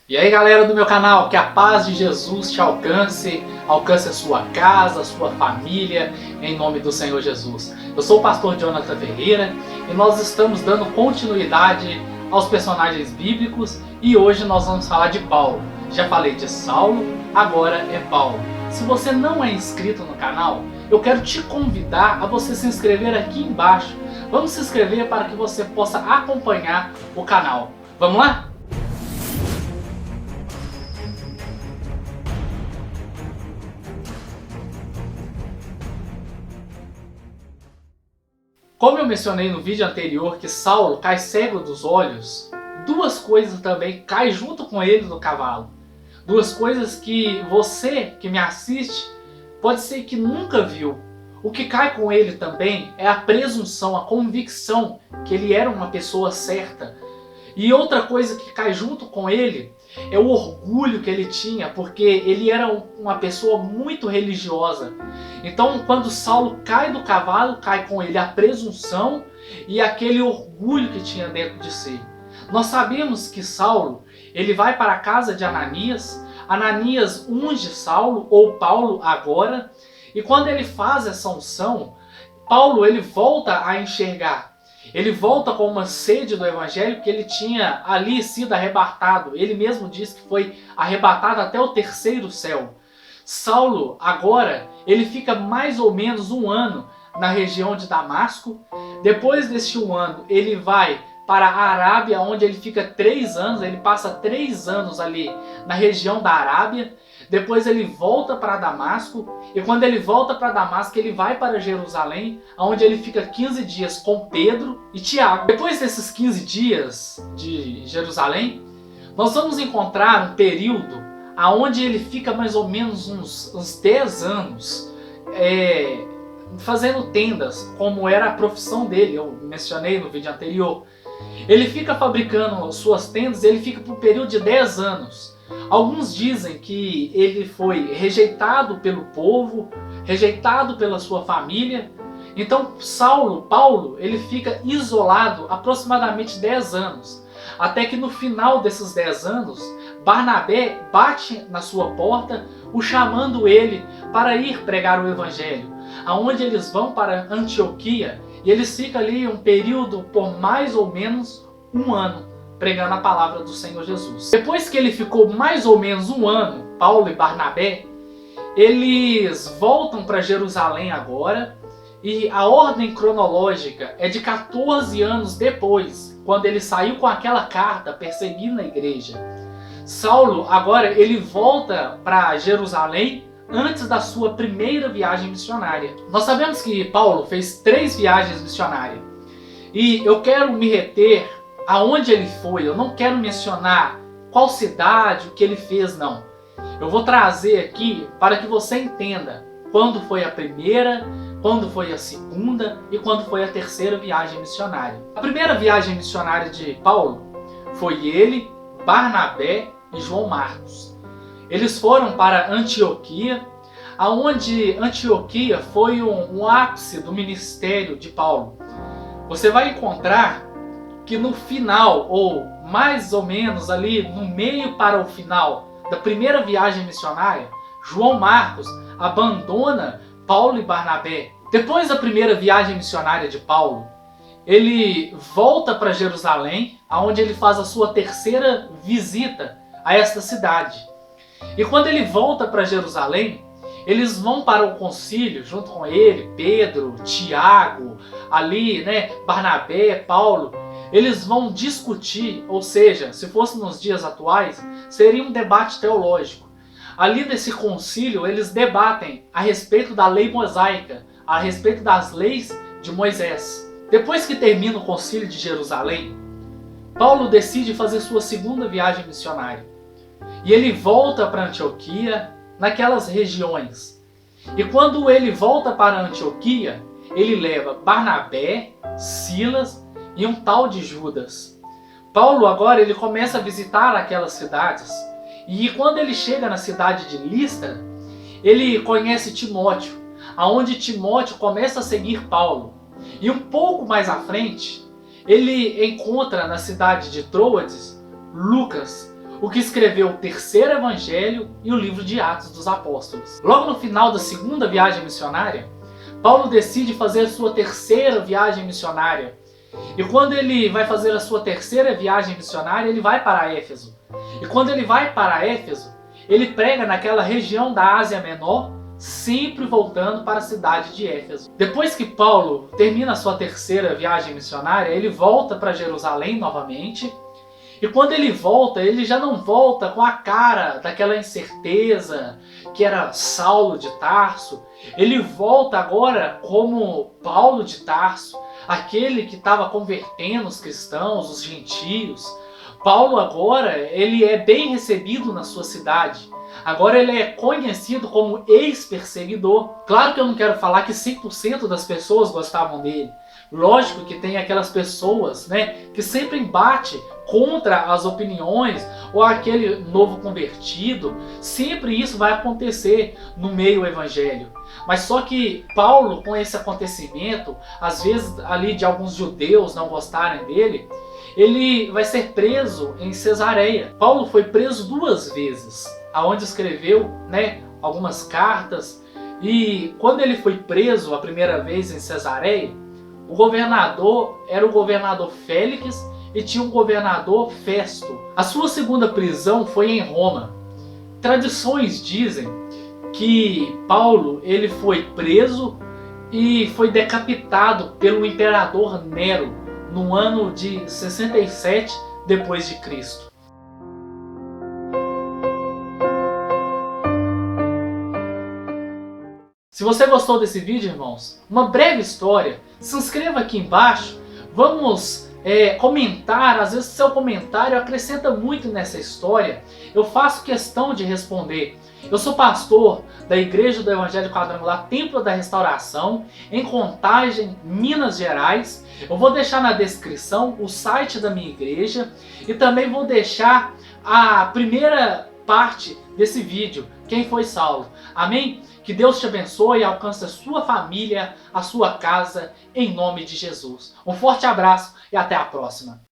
E aí, galera do meu canal, que a paz de Jesus te alcance a sua casa, a sua família, em nome do Senhor Jesus. Eu sou o pastor Jonathan Ferreira e nós estamos dando continuidade aos personagens bíblicos e hoje nós vamos falar de Paulo. Já falei de Saulo, agora é Paulo. Se você não é inscrito no canal, eu quero te convidar a você se inscrever aqui embaixo. Vamos se inscrever para que você possa acompanhar o canal. Vamos lá? Como eu mencionei no vídeo anterior que Saulo cai cego dos olhos, duas coisas também caem junto com ele do cavalo. Duas coisas que você que me assiste pode ser que nunca viu. O que cai com ele também é a presunção, a convicção que ele era uma pessoa certa. E outra coisa que cai junto com ele é o orgulho que ele tinha, porque ele era uma pessoa muito religiosa. Então, quando Saulo cai do cavalo, cai com ele a presunção e aquele orgulho que tinha dentro de si. Nós sabemos que Saulo, ele vai para a casa de Ananias. Ananias unge Saulo, ou Paulo agora, e quando ele faz essa unção, Paulo ele volta a enxergar. Ele volta com uma sede do evangelho que ele tinha ali sido arrebatado. Ele mesmo diz que foi arrebatado até o terceiro céu. Saulo, agora, ele fica mais ou menos um ano na região de Damasco. Depois deste um ano, ele vai para a Arábia, onde ele fica 3 anos. Ele passa 3 anos ali na região da Arábia. Depois ele volta para Damasco, e quando ele volta para Damasco, ele vai para Jerusalém, onde ele fica 15 dias com Pedro e Tiago. Depois desses 15 dias de Jerusalém, nós vamos encontrar um período onde ele fica mais ou menos uns 10 anos fazendo tendas, como era a profissão dele, eu mencionei no vídeo anterior. Ele fica fabricando suas tendas e ele fica por um período de 10 anos. Alguns dizem que ele foi rejeitado pelo povo, rejeitado pela sua família. Então Paulo, ele fica isolado aproximadamente 10 anos. Até que no final desses 10 anos, Barnabé bate na sua porta, o chamando ele para ir pregar o evangelho. Aonde eles vão para Antioquia e eles ficam ali um período por mais ou menos um ano, pregando a palavra do Senhor Jesus. Depois que ele ficou mais ou menos um ano, Paulo e Barnabé, eles voltam para Jerusalém agora, e a ordem cronológica é de 14 anos depois, quando ele saiu com aquela carta perseguindo a igreja. Saulo agora ele volta para Jerusalém antes da sua primeira viagem missionária. Nós sabemos que Paulo fez 3 viagens missionárias, e eu quero me reter aonde ele foi. Eu não quero mencionar qual cidade, o que ele fez, não. Eu vou trazer aqui para que você entenda quando foi a primeira, quando foi a segunda e quando foi a terceira viagem missionária. A primeira viagem missionária de Paulo foi ele, Barnabé e João Marcos. Eles foram para Antioquia, aonde Antioquia foi um ápice do ministério de Paulo. Você vai encontrar que no final, ou mais ou menos ali no meio para o final da primeira viagem missionária, João Marcos abandona Paulo e Barnabé. Depois da primeira viagem missionária de Paulo, ele volta para Jerusalém, onde ele faz a sua terceira visita a esta cidade. E quando ele volta para Jerusalém, eles vão para o concílio junto com ele, Pedro, Tiago, ali, Barnabé, Paulo. Eles vão discutir, ou seja, se fosse nos dias atuais, seria um debate teológico. Ali nesse concílio, eles debatem a respeito da lei mosaica, a respeito das leis de Moisés. Depois que termina o concílio de Jerusalém, Paulo decide fazer sua segunda viagem missionária. E ele volta para Antioquia, naquelas regiões. E quando ele volta para Antioquia, ele leva Barnabé, Silas e um tal de Judas. Paulo agora ele começa a visitar aquelas cidades, e quando ele chega na cidade de Listra, ele conhece Timóteo, aonde Timóteo começa a seguir Paulo. E um pouco mais à frente, ele encontra na cidade de Troades Lucas, o que escreveu o terceiro evangelho e o livro de Atos dos Apóstolos. Logo no final da segunda viagem missionária, Paulo decide fazer a sua terceira viagem missionária. E quando ele vai fazer a sua terceira viagem missionária, ele vai para Éfeso. E quando ele vai para Éfeso, ele prega naquela região da Ásia Menor, sempre voltando para a cidade de Éfeso. Depois que Paulo termina a sua terceira viagem missionária, ele volta para Jerusalém novamente. E quando ele volta, ele já não volta com a cara daquela incerteza que era Saulo de Tarso. Ele volta agora como Paulo de Tarso, aquele que estava convertendo os cristãos, os gentios. Paulo agora, ele é bem recebido na sua cidade. Agora ele é conhecido como ex-perseguidor. Claro que eu não quero falar que 100% das pessoas gostavam dele. Lógico que tem aquelas pessoas, que sempre embate contra as opiniões ou aquele novo convertido. Sempre isso vai acontecer no meio evangelho. Mas só que Paulo, com esse acontecimento, às vezes ali de alguns judeus não gostarem dele, ele vai ser preso em Cesareia. Paulo foi preso 2 vezes, aonde escreveu algumas cartas. E quando ele foi preso a primeira vez em Cesareia, o governador era o governador Félix e tinha um governador Festo. A sua segunda prisão foi em Roma. Tradições dizem que Paulo ele foi preso e foi decapitado pelo imperador Nero no ano de 67 depois de Cristo. Se você gostou desse vídeo, irmãos, uma breve história, se inscreva aqui embaixo, vamos comentar, às vezes seu comentário acrescenta muito nessa história, eu faço questão de responder. Eu sou pastor da Igreja do Evangelho Quadrangular Templo da Restauração, em Contagem, Minas Gerais. Eu vou deixar na descrição o site da minha igreja e também vou deixar a primeira parte desse vídeo, quem foi Saulo. Amém? Que Deus te abençoe e alcance a sua família, a sua casa, em nome de Jesus. Um forte abraço e até a próxima.